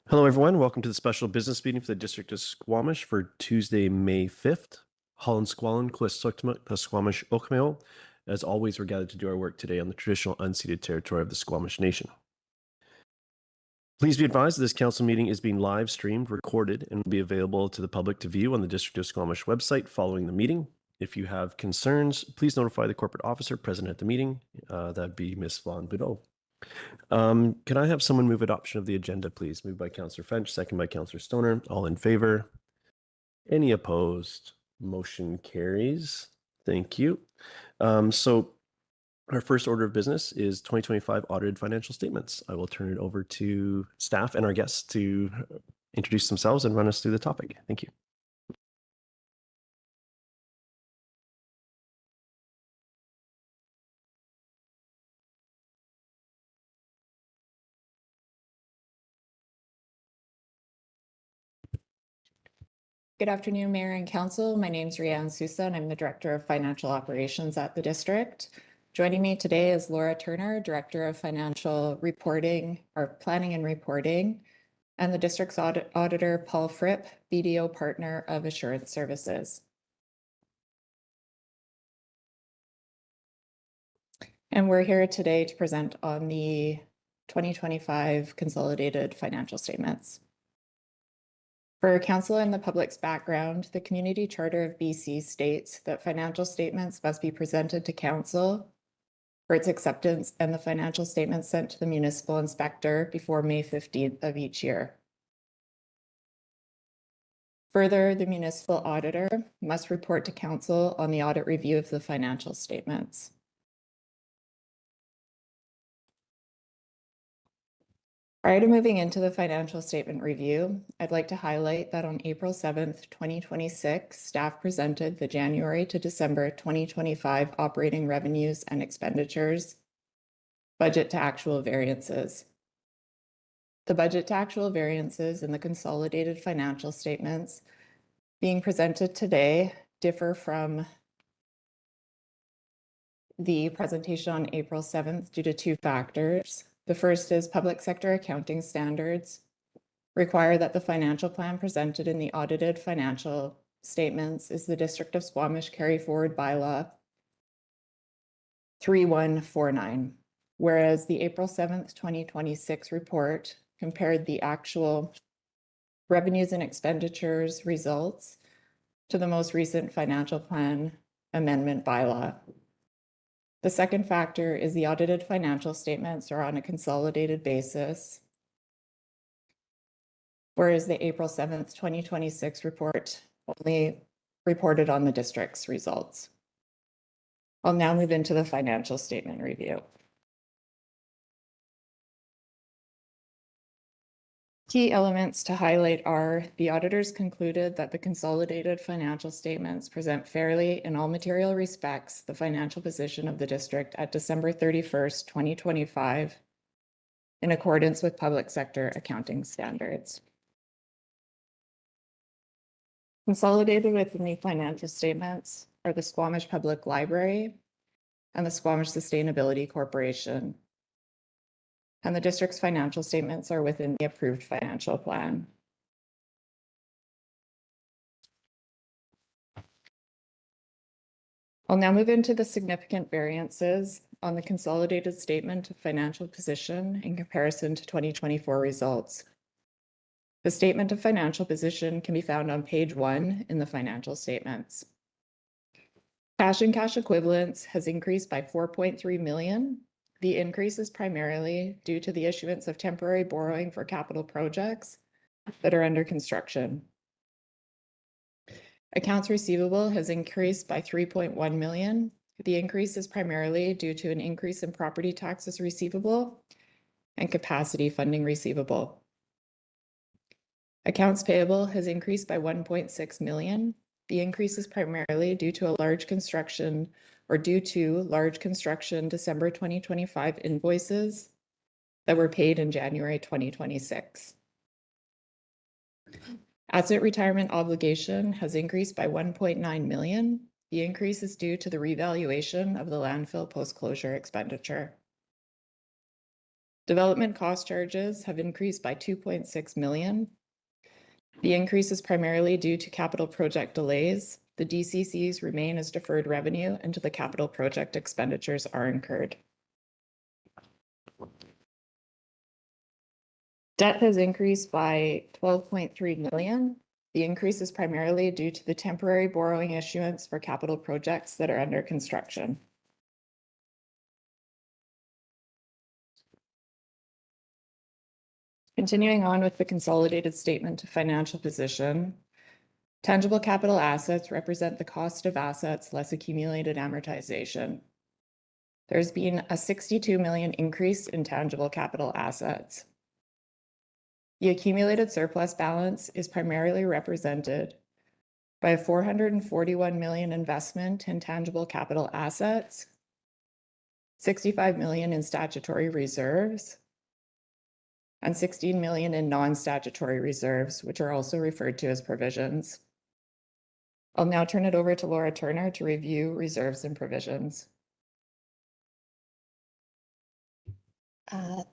Hello, everyone. Welcome to the special business meeting for the District of Squamish for Tuesday, May 5th. Holland Squallen, Quistoktima, Squamish Okmeo. As always, we're gathered to do our work today on the traditional unceded territory of the Squamish Nation. Please be advised that this council meeting is being live streamed, recorded, and will be available to the public to view on the District of Squamish website following the meeting. If you have concerns, please notify the corporate officer present at the meeting. That'd be Ms. Vaughn Boudreau. Can I have someone move adoption of the agenda, please? Moved by Councillor French, second by Councillor Stoner. All in favor? Any opposed? Motion carries. Thank you. So our first order of business is 2025 audited financial statements. I will turn it over to staff and our guests to introduce themselves and run us through the topic. Thank you. Good afternoon, Mayor and Council. My name is Rianne Sousa, and I'm the Director of Financial Operations at the District. Joining me today is Laura Turner, Director of Financial Reporting, or Planning and Reporting, and the District's Auditor, Paul Fripp, BDO Partner of Assurance Services. And we're here today to present on the 2025 Consolidated Financial Statements. For Council and the public's background, the Community Charter of BC states that financial statements must be presented to Council for its acceptance and the financial statements sent to the municipal inspector before May 15th of each year. Further, the municipal auditor must report to Council on the audit review of the financial statements. Prior to moving into the financial statement review, I'd like to highlight that on April 7th, 2026, staff presented the January to December 2025 operating revenues and expenditures, budget to actual variances. The budget to actual variances in the consolidated financial statements being presented today differ from the presentation on April 7th due to two factors. The first is public sector accounting standards require that the financial plan presented in the audited financial statements is the District of Squamish carry forward bylaw 3149, whereas the April 7th, 2026 report compared the actual revenues and expenditures results to the most recent financial plan amendment bylaw. The second factor is the audited financial statements are on a consolidated basis, whereas the April 7th, 2026 report only reported on the district's results. I'll now move into the financial statement review. Key elements to highlight are the auditors concluded that the consolidated financial statements present fairly in all material respects the financial position of the district at December 31st, 2025 in accordance with public sector accounting standards. Consolidated within the financial statements are the Squamish Public Library and the Squamish Sustainability Corporation. And the district's financial statements are within the approved financial plan. I'll now move into the significant variances on the consolidated statement of financial position in comparison to 2024 results. The statement of financial position can be found on page 1 in the financial statements. Cash and cash equivalents has increased by 4.3 million. The increase is primarily due to the issuance of temporary borrowing for capital projects that are under construction. Accounts receivable has increased by 3.1 million. The increase is primarily due to an increase in property taxes receivable and capacity funding receivable. Accounts payable has increased by 1.6 million. The increase is primarily due to large construction December 2025 invoices that were paid in January 2026. Asset retirement obligation has increased by 1.9 million. The increase is due to the revaluation of the landfill post-closure expenditure. Development cost charges have increased by 2.6 million. The increase is primarily due to capital project delays. The DCCs remain as deferred revenue until the capital project expenditures are incurred. Debt has increased by 12.3 million. The increase is primarily due to the temporary borrowing issuance for capital projects that are under construction. Continuing on with the consolidated statement of financial position, tangible capital assets represent the cost of assets less accumulated amortization. There's been a 62 million increase in tangible capital assets. The accumulated surplus balance is primarily represented by a 441 million investment in tangible capital assets, 65 million in statutory reserves, and 16 million in non-statutory reserves, which are also referred to as provisions. I'll now turn it over to Laura Turner to review reserves and provisions.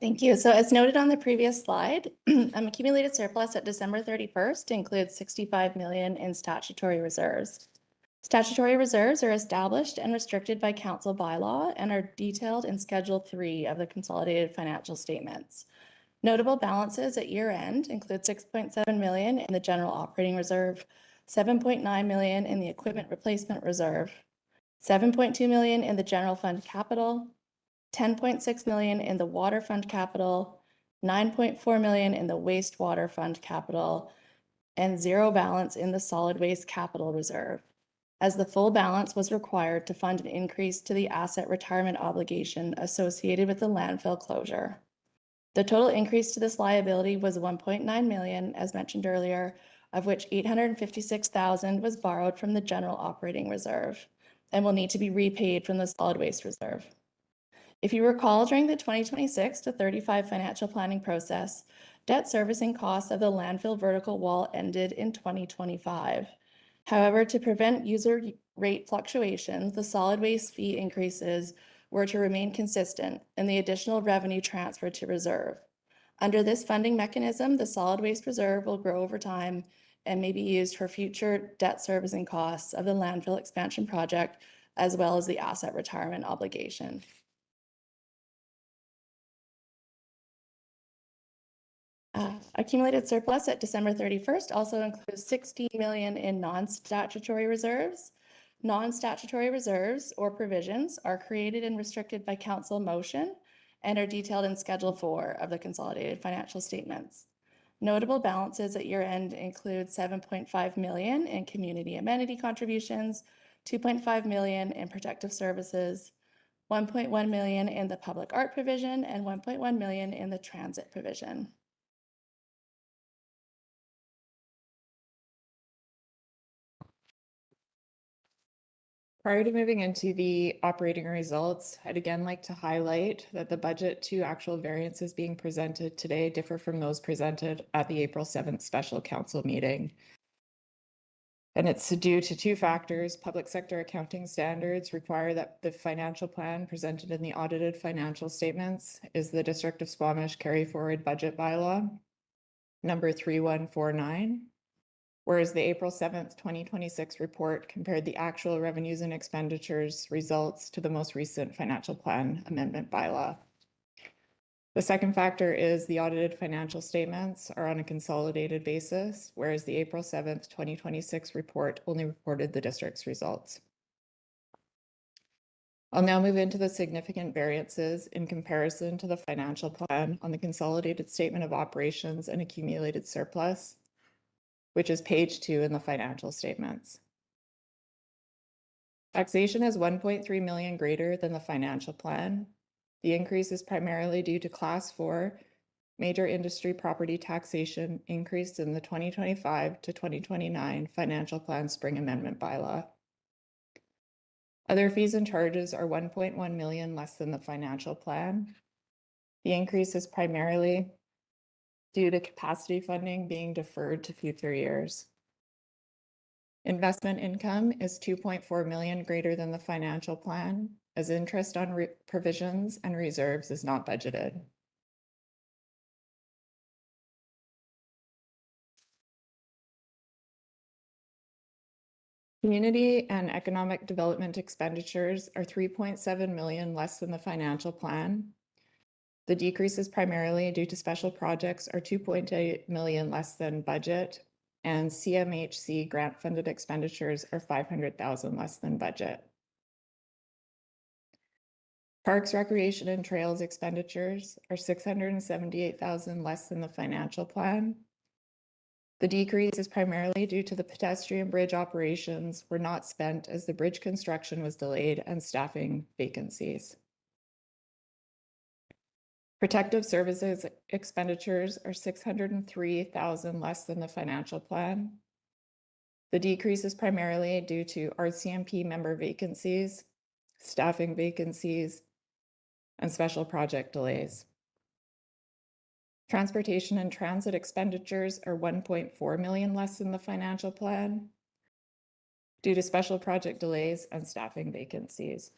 Thank you. So as noted on the previous slide, accumulated surplus at December 31st includes 65 million in statutory reserves. Statutory reserves are established and restricted by council bylaw and are detailed in Schedule 3 of the Consolidated Financial Statements. Notable balances at year end include 6.7 million in the General Operating Reserve, 7.9 million in the Equipment Replacement Reserve, 7.2 million in the General Fund Capital, 10.6 million in the Water Fund Capital, 9.4 million in the Wastewater Fund Capital, and zero balance in the Solid Waste Capital Reserve, as the full balance was required to fund an increase to the asset retirement obligation associated with the landfill closure. The total increase to this liability was 1.9 million, as mentioned earlier, of which 856,000 was borrowed from the General Operating Reserve and will need to be repaid from the Solid Waste Reserve. If you recall, during the 2026 to 35 financial planning process, debt servicing costs of the landfill vertical wall ended in 2025. However, to prevent user rate fluctuations, the solid waste fee increases were to remain consistent and the additional revenue transferred to reserve. Under this funding mechanism, the solid waste reserve will grow over time and may be used for future debt servicing costs of the landfill expansion project, as well as the asset retirement obligation. Accumulated surplus at December 31st also includes 60 million in non-statutory reserves. Non-statutory reserves or provisions are created and restricted by council motion and are detailed in Schedule 4 of the Consolidated Financial Statements. Notable balances at year-end include 7.5 million in community amenity contributions, 2.5 million in protective services, 1.1 million in the public art provision, and 1.1 million in the transit provision. Prior to moving into the operating results, I'd again like to highlight that the budget to actual variances being presented today differ from those presented at the April 7th special council meeting. And it's due to two factors. Public sector accounting standards require that the financial plan presented in the audited financial statements is the District of Squamish carry forward budget bylaw number 3149. Whereas the April 7th, 2026 report compared the actual revenues and expenditures results to the most recent financial plan amendment bylaw. The second factor is the audited financial statements are on a consolidated basis, whereas the April 7th, 2026 report only reported the district's results. I'll now move into the significant variances in comparison to the financial plan on the consolidated statement of operations and accumulated surplus, which is page 2 in the financial statements. Taxation is 1.3 million greater than the financial plan. The increase is primarily due to Class 4 major industry property taxation increased in the 2025 to 2029 financial plan spring amendment bylaw. Other fees and charges are 1.1 million less than the financial plan. The increase is primarily due to capacity funding being deferred to future years. Investment income is 2.4 million greater than the financial plan, as interest on provisions and reserves is not budgeted. Community and economic development expenditures are 3.7 million less than the financial plan. The decrease is primarily due to special projects are 2.8 million less than budget, and CMHC grant-funded expenditures are 500,000 less than budget. Parks, Recreation, and Trails expenditures are 678,000 less than the financial plan. The decrease is primarily due to the pedestrian bridge operations were not spent as the bridge construction was delayed and staffing vacancies. Protective services expenditures are 603,000 less than the financial plan. The decrease is primarily due to RCMP member vacancies, staffing vacancies, and special project delays. Transportation and transit expenditures are 1.4 million less than the financial plan due to special project delays and staffing vacancies.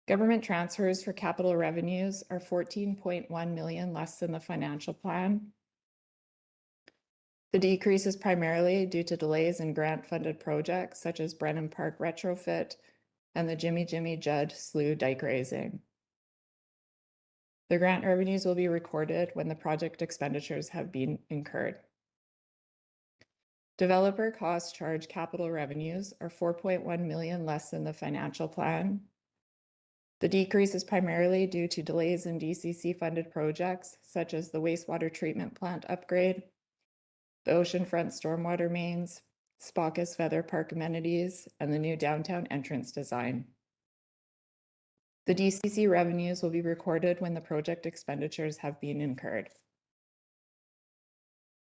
Government transfers for capital revenues are 14.1 million less than the financial plan. The decrease is primarily due to delays in grant-funded projects such as Brennan Park retrofit and the Jimmy Judd Slough dike raising. The grant revenues will be recorded when the project expenditures have been incurred. Developer cost charge capital revenues are 4.1 million less than the financial plan. The decrease is primarily due to delays in DCC-funded projects such as the wastewater treatment plant upgrade, the oceanfront stormwater mains, Spaucus Feather Park amenities, and the new downtown entrance design. The DCC revenues will be recorded when the project expenditures have been incurred.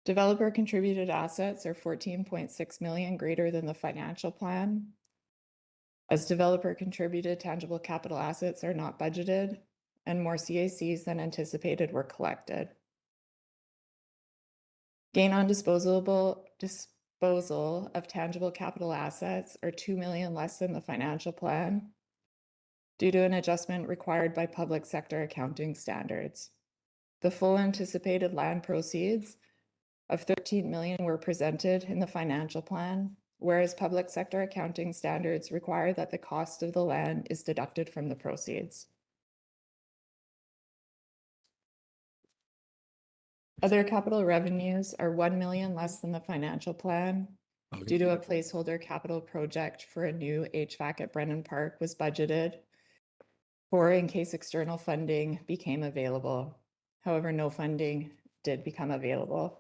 Developer contributed assets are 14.6 million greater than the financial plan. As developer contributed tangible capital assets are not budgeted, and more CACs than anticipated were collected. Gain on disposal of tangible capital assets are 2 million less than the financial plan due to an adjustment required by public sector accounting standards. The full anticipated land proceeds of 13 million were presented in the financial plan, whereas public sector accounting standards require that the cost of the land is deducted from the proceeds. Other capital revenues are 1 million less than the financial plan due to a placeholder capital project for a new HVAC at Brennan Park was budgeted for in case external funding became available. However, no funding did become available.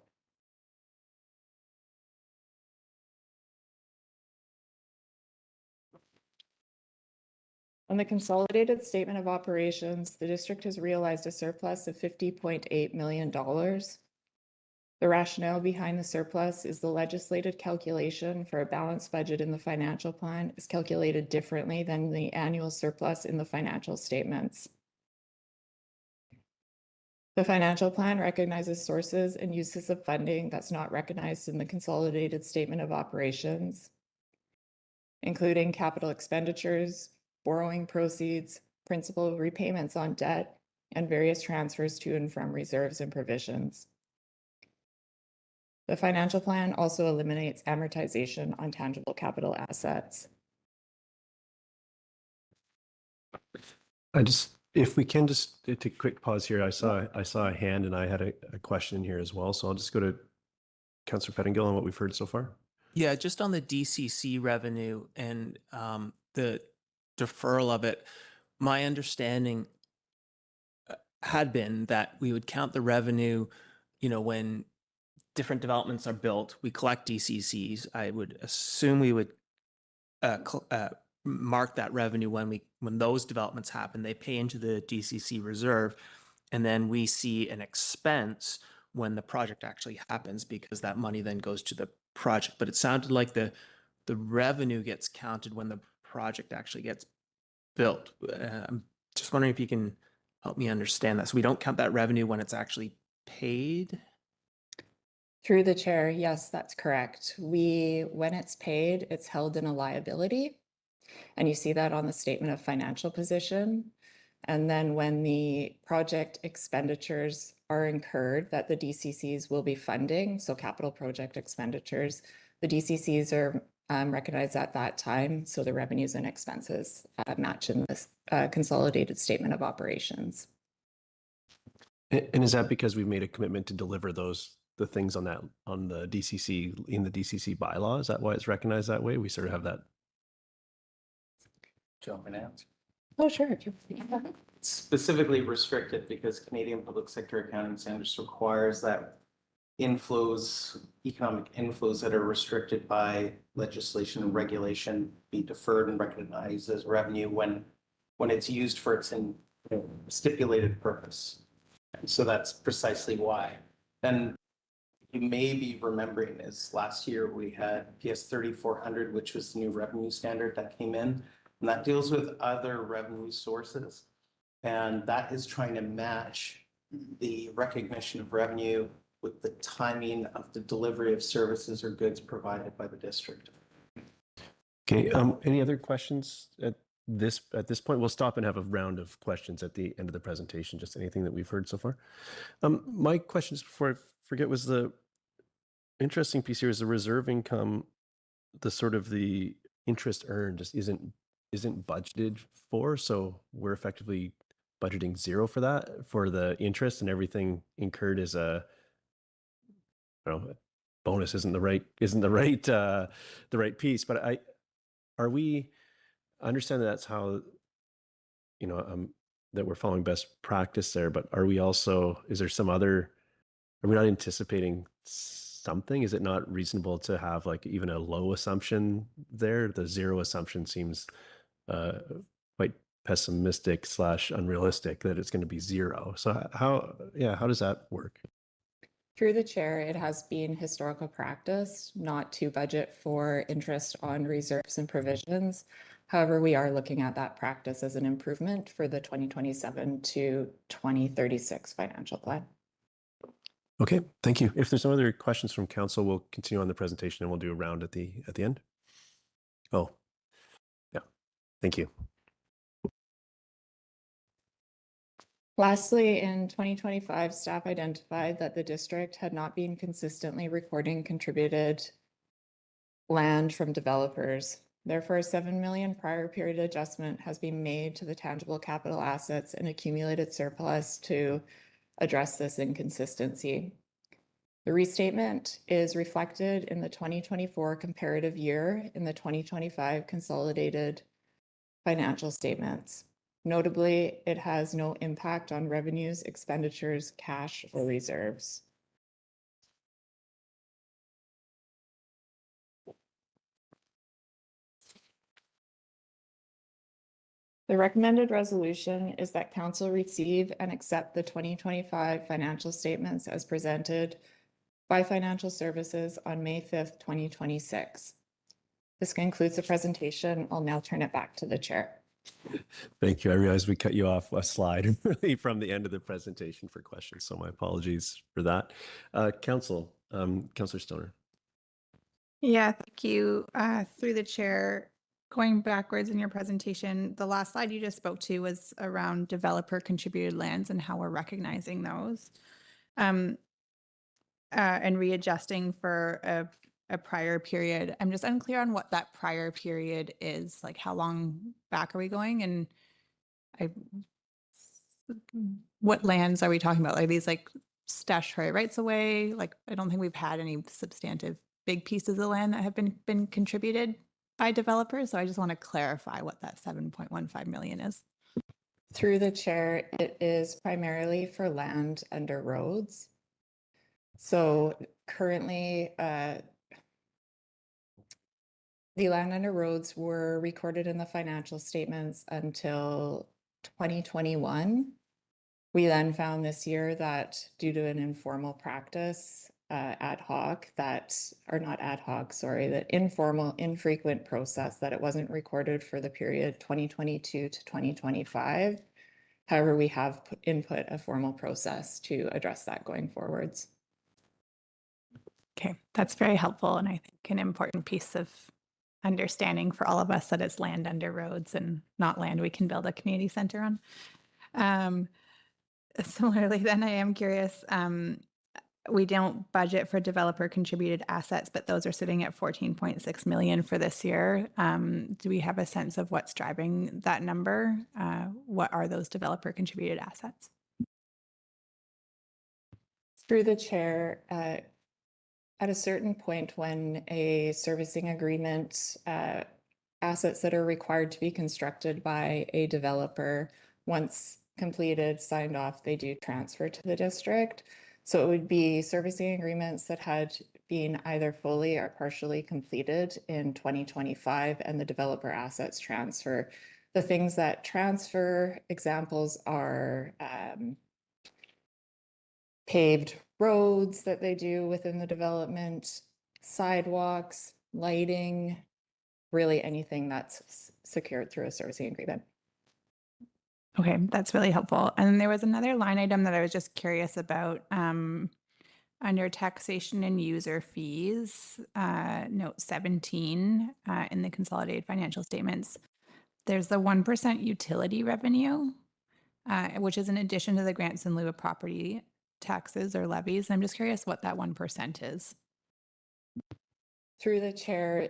On the consolidated statement of operations, the district has realized a surplus of $50.8 million. The rationale behind the surplus is the legislated calculation for a balanced budget in the financial plan is calculated differently than the annual surplus in the financial statements. The financial plan recognizes sources and uses of funding that's not recognized in the consolidated statement of operations, including capital expenditures, borrowing proceeds, principal repayments on debt, and various transfers to and from reserves and provisions. The financial plan also eliminates amortization on tangible capital assets. If we can just take a quick pause here. I saw a hand and I had a question here as well. So I'll just go to Councillor Pettingill on what we've heard so far. Yeah, just on the DCC revenue and the deferral of it, my understanding had been that we would count the revenue, when different developments are built, we collect DCCs. I would assume we would mark that revenue when those developments happen. They pay into the DCC reserve, and then we see an expense when the project actually happens because that money then goes to the project. But it sounded like the revenue gets counted when the project actually gets built. I'm just wondering if you can help me understand that. So we don't count that revenue when it's actually paid? Through the chair, yes, that's correct. When it's paid, it's held in a liability. And you see that on the statement of financial position. And then when the project expenditures are incurred that the DCCs will be funding, so capital project expenditures, the DCCs are recognized at that time. So the revenues and expenses match in this consolidated statement of operations. And is that because we've made a commitment to deliver the things on the DCC in the DCC bylaw? Is that why it's recognized that way? We sort of have that. Jump and answer. Oh, sure. It's specifically restricted because Canadian Public Sector Accounting Standards requires that economic inflows that are restricted by legislation and regulation be deferred and recognized as revenue when it's used for its stipulated purpose. And so that's precisely why. And you may be remembering is last year we had PS 3400, which was the new revenue standard that came in, and that deals with other revenue sources. And that is trying to match the recognition of revenue with the timing of the delivery of services or goods provided by the district. Okay. Any other questions at this point? We'll stop and have a round of questions at the end of the presentation. Just anything that we've heard so far. My questions before I forget was the interesting piece here is the reserve income, the sort of the interest earned just isn't budgeted for. So we're effectively budgeting zero for that, for the interest, and everything incurred is bonus isn't the right piece. But I understand that that's how, that we're following best practice there, but are we not anticipating something? Is it not reasonable to have like even a low assumption there? The zero assumption seems quite pessimistic / unrealistic that it's going to be zero. So how does that work? Through the chair, it has been historical practice not to budget for interest on reserves and provisions. However, we are looking at that practice as an improvement for the 2027 to 2036 financial plan. Okay, thank you. If there's no other questions from council, we'll continue on the presentation and we'll do a round at the end. Oh, yeah, thank you. Lastly, in 2025, staff identified that the district had not been consistently recording contributed land from developers. Therefore, a $7 million prior period adjustment has been made to the tangible capital assets and accumulated surplus to address this inconsistency. The restatement is reflected in the 2024 comparative year in the 2025 consolidated financial statements. Notably, it has no impact on revenues, expenditures, cash, or reserves. The recommended resolution is that council receive and accept the 2025 financial statements as presented by Financial Services on May 5th, 2026. This concludes the presentation. I'll now turn it back to the chair. Thank you. I realized we cut you off a slide really from the end of the presentation for questions, so my apologies for that. Councillor Stoner. Yeah, thank you. Through the chair, going backwards in your presentation, the last slide you just spoke to was around developer contributed lands and how we're recognizing those and readjusting for a prior period. I'm just unclear on what that prior period is, like how long back are we going, and what lands are we talking about? Are these like statutory rights away? Like, I don't think we've had any substantive big pieces of land that have been contributed by developers. So I just want to clarify what that 7.15 million is. Through the chair, it is primarily for land under roads. So currently, the land under roads were recorded in the financial statements until 2021. We then found this year that due to an informal practice, that informal, infrequent process, that it wasn't recorded for the period 2022 to 2025. However, we have input a formal process to address that going forwards. Okay, that's very helpful, and I think an important piece of understanding for all of us that it's land under roads and not land we can build a community center on. Similarly, then I am curious, we don't budget for developer contributed assets, but those are sitting at 14.6 million for this year. Do we have a sense of what's driving that number? What are those developer contributed assets? Through the chair, at a certain point when a servicing agreement, assets that are required to be constructed by a developer, once completed, signed off, they do transfer to the district. So it would be servicing agreements that had been either fully or partially completed in 2025 and the developer assets transfer. The things that transfer examples are paved roads that they do within the development, sidewalks, lighting, really anything that's secured through a servicing agreement. Okay, that's really helpful. And there was another line item that I was just curious about. Under taxation and user fees, note 17 in the consolidated financial statements, there's the 1% utility revenue, which is in addition to the grants in lieu of property taxes or levies. I'm just curious what that 1% is. Through the chair,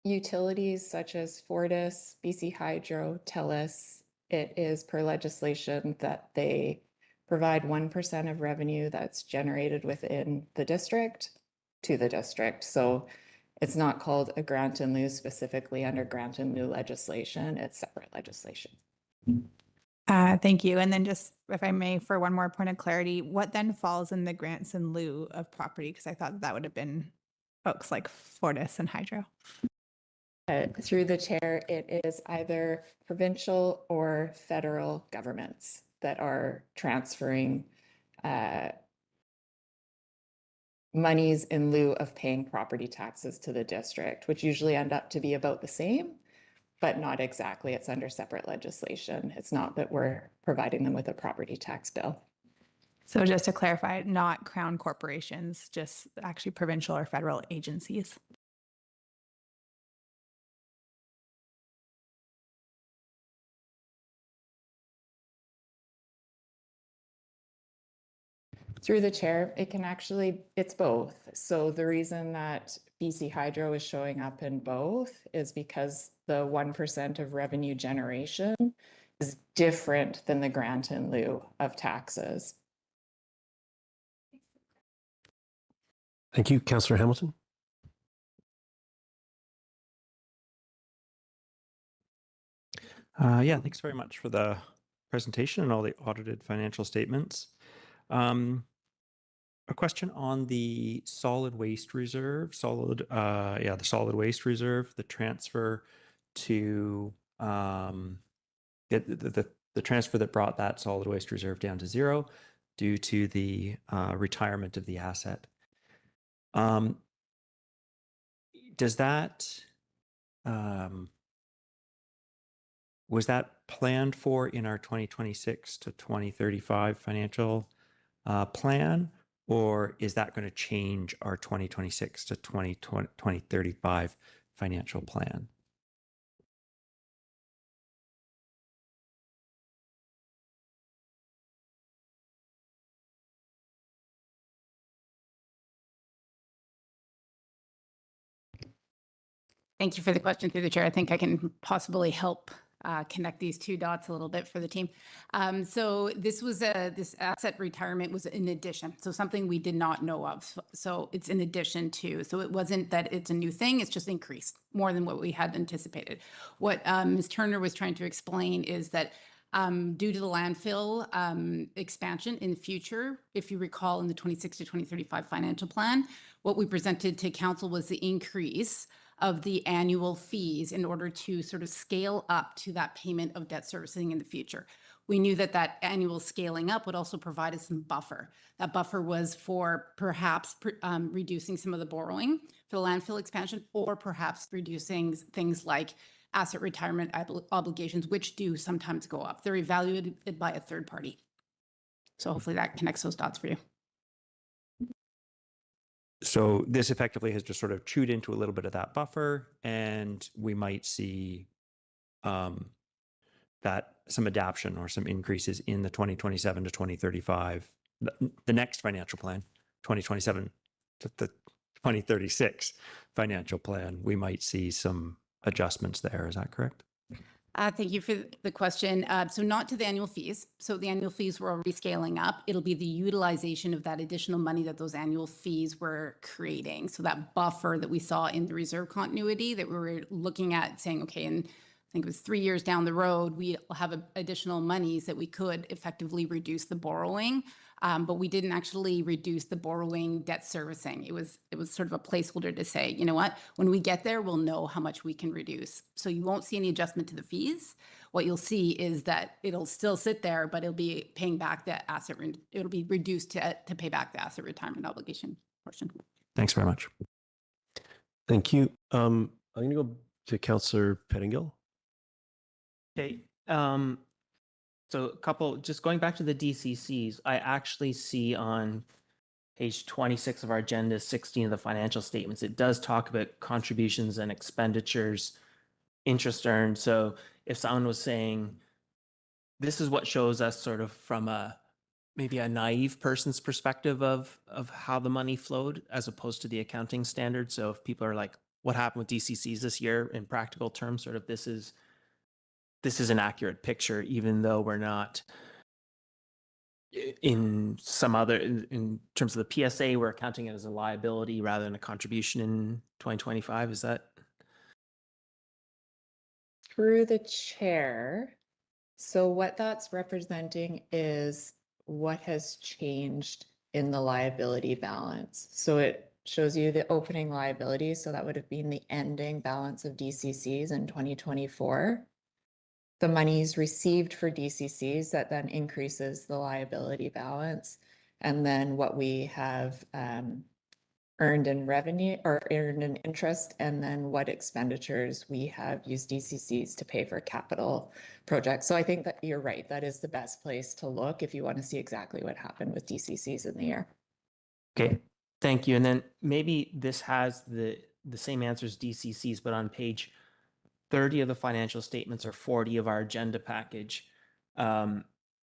utilities such as Fortis, BC Hydro, TELUS, it is per legislation that they provide 1% of revenue that's generated within the district to the district. So it's not called a grant in lieu specifically under grant in lieu legislation. It's separate legislation. Thank you. And then just, if I may, for one more point of clarity, what then falls in the grants in lieu of property? Because I thought that would have been folks like Fortis and Hydro. Through the chair, it is either provincial or federal governments that are transferring monies in lieu of paying property taxes to the district, which usually end up to be about the same, but not exactly. It's under separate legislation. It's not that we're providing them with a property tax bill. So just to clarify, not crown corporations, just actually provincial or federal agencies. Through the chair, it can actually, it's both. So the reason that BC Hydro is showing up in both is because the 1% of revenue generation is different than the grant in lieu of taxes. Thank you, Councillor Hamilton. Yeah, thanks very much for the presentation and all the audited financial statements. A question on the solid waste reserve, the solid waste reserve, the transfer to the transfer that brought that solid waste reserve down to zero due to the retirement of the asset. Does that was that planned for in our 2026 to 2035 financial plan, or is that going to change our 2026 to 2035 financial plan? Thank you for the question through the chair. I think I can possibly help connect these two dots a little bit for the team. So this was this asset retirement was in addition, so something we did not know of. So it's in addition to, so it wasn't that it's a new thing, it's just increased more than what we had anticipated. What Ms. Turner was trying to explain is that due to the landfill expansion in the future, if you recall in the 26 to 2035 financial plan, what we presented to council was the increase of the annual fees in order to sort of scale up to that payment of debt servicing in the future. We knew that that annual scaling up would also provide us some buffer. That buffer was for perhaps reducing some of the borrowing for the landfill expansion, or perhaps reducing things like asset retirement obligations, which do sometimes go up. They're evaluated by a third party. So hopefully that connects those dots for you. So this effectively has just sort of chewed into a little bit of that buffer, and we might see that some adaptation or some increases in the 2027 to 2035, the next financial plan, 2027 to the 2036 financial plan, we might see some adjustments there. Is that correct? Thank you for the question. So not to the annual fees. So the annual fees were already scaling up. It'll be the utilization of that additional money that those annual fees were creating. So that buffer that we saw in the reserve continuity that we were looking at saying, okay, and I think it was 3 years down the road, we will have additional monies that we could effectively reduce the borrowing. But we didn't actually reduce the borrowing debt servicing. It was sort of a placeholder to say, you know what, when we get there, we'll know how much we can reduce. So you won't see any adjustment to the fees. What you'll see is that it'll still sit there, but it'll be paying back the asset. It'll be reduced to pay back the asset retirement obligation portion. Thanks very much. Thank you. I'm going to go to Councillor Pettingill. Okay. So a couple, just going back to the DCCs, I actually see on page 26 of our agenda, 16 of the financial statements, it does talk about contributions and expenditures, interest earned. So if someone was saying, this is what shows us sort of from maybe a naive person's perspective of how the money flowed as opposed to the accounting standard. So if people are like, what happened with DCCs this year in practical terms, sort of this is an accurate picture, even though we're not in some other, in terms of the PSA, we're accounting it as a liability rather than a contribution in 2025. Is that? Through the chair. So what that's representing is what has changed in the liability balance. So it shows you the opening liability. So that would have been the ending balance of DCCs in 2024. The monies received for DCCs that then increases the liability balance. And then what we have earned in revenue or earned in interest, and then what expenditures we have used DCCs to pay for capital projects. So I think that you're right. That is the best place to look if you want to see exactly what happened with DCCs in the year. Okay, thank you. And then maybe this has the same answer as DCCs, but on page 30 of the financial statements or 40 of our agenda package,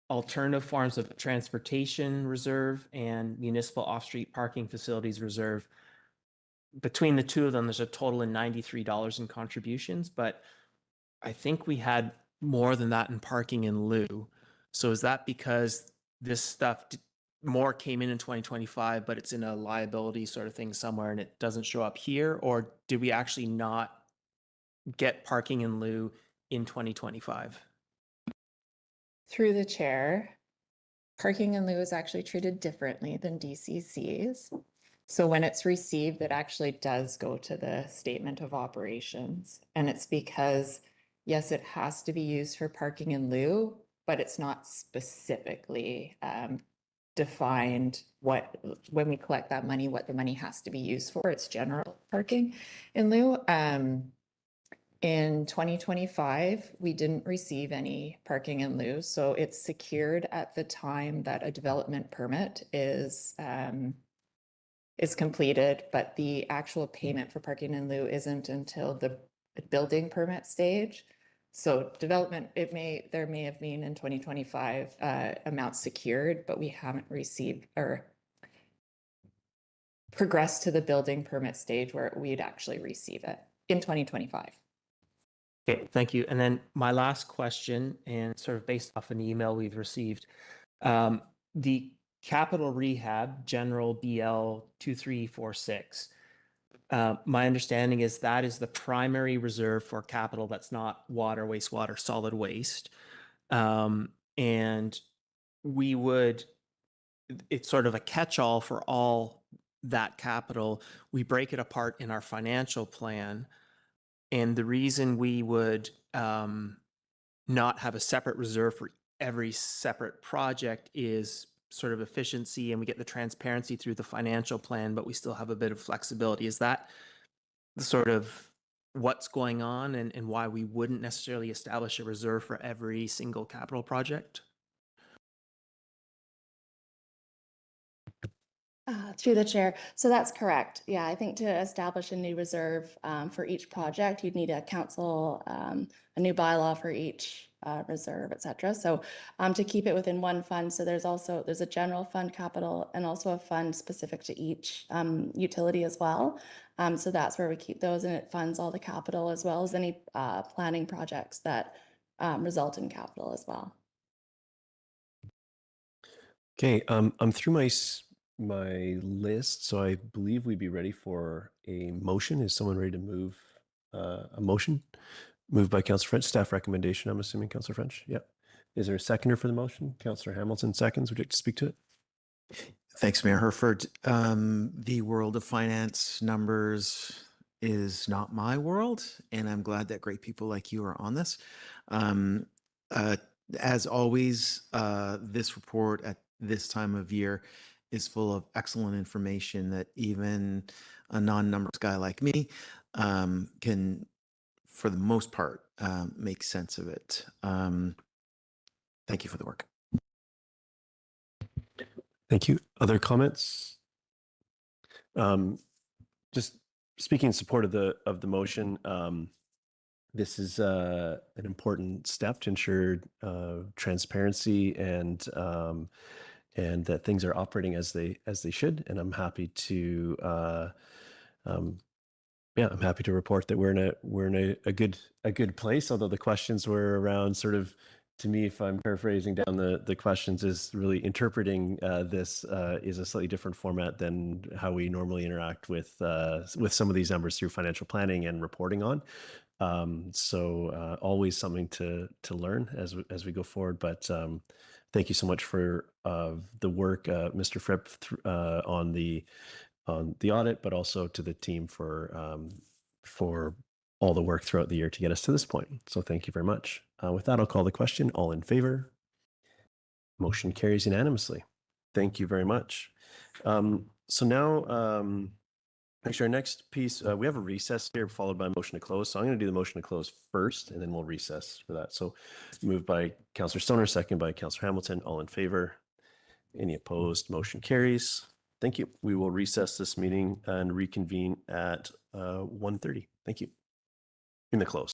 alternative forms of transportation reserve and municipal off-street parking facilities reserve. Between the two of them, there's a total of $93 in contributions, but I think we had more than that in parking in lieu. So is that because this stuff more came in 2025, but it's in a liability sort of thing somewhere and it doesn't show up here? Or did we actually not get parking in lieu in 2025? Through the chair, parking in lieu is actually treated differently than DCCs. So when it's received, it actually does go to the statement of operations. And it's because, yes, it has to be used for parking in lieu, but it's not specifically defined when we collect that money, what the money has to be used for. It's general parking in lieu. In 2025, we didn't receive any parking in lieu, so it's secured at the time that a development permit is completed, but the actual payment for parking in lieu isn't until the building permit stage. So development, there may have been in 2025 amounts secured, but we haven't received or progressed to the building permit stage where we'd actually receive it in 2025. Okay, thank you. And then my last question, and sort of based off an email we've received, the capital rehab general BL 2346. My understanding is that is the primary reserve for capital that's not water, wastewater, solid waste. And it's sort of a catch-all for all that capital. We break it apart in our financial plan. And the reason we would not have a separate reserve for every separate project is sort of efficiency, and we get the transparency through the financial plan, but we still have a bit of flexibility. Is that the sort of what's going on and why we wouldn't necessarily establish a reserve for every single capital project? Through the chair. So that's correct. Yeah, I think to establish a new reserve for each project, you'd need a council, a new bylaw for each reserve, et cetera. So to keep it within one fund, so there's a general fund capital and also a fund specific to each utility as well. So that's where we keep those, and it funds all the capital as well as any planning projects that result in capital as well. Okay, I'm through my list, so I believe we'd be ready for a motion. Is someone ready to move a motion? Moved by Councillor French. Staff recommendation, I'm assuming, Councillor French. Yep. Is there a seconder for the motion? Councillor Hamilton seconds. Would you like to speak to it? Thanks, Mayor Herford. The world of finance numbers is not my world, and I'm glad that great people like you are on this. As always, this report at this time of year is full of excellent information that even a non-numbers guy like me can, for the most part, make sense of it. Thank you for the work. Thank you. Other comments? Just speaking in support of the motion, this is an important step to ensure transparency and that things are operating as they should. And I'm happy to I'm happy to report that we're in a good place. Although the questions were around sort of, to me, if I'm paraphrasing down the questions, is really interpreting this is a slightly different format than how we normally interact with some of these numbers through financial planning and reporting on. So always something to learn as we go forward. But thank you so much for the work, Mr. Fripp, on the audit, but also to the team for all the work throughout the year to get us to this point. So thank you very much. With that, I'll call the question. All in favor? Motion carries unanimously. Thank you very much. So now, actually, our next piece, we have a recess here followed by a motion to close. So I'm going to do the motion to close first, and then we'll recess for that. So moved by Councillor Stoner, second by Councillor Hamilton. All in favor? Any opposed? Motion carries. Thank you. We will recess this meeting and reconvene at 1:30. Thank you. In the close.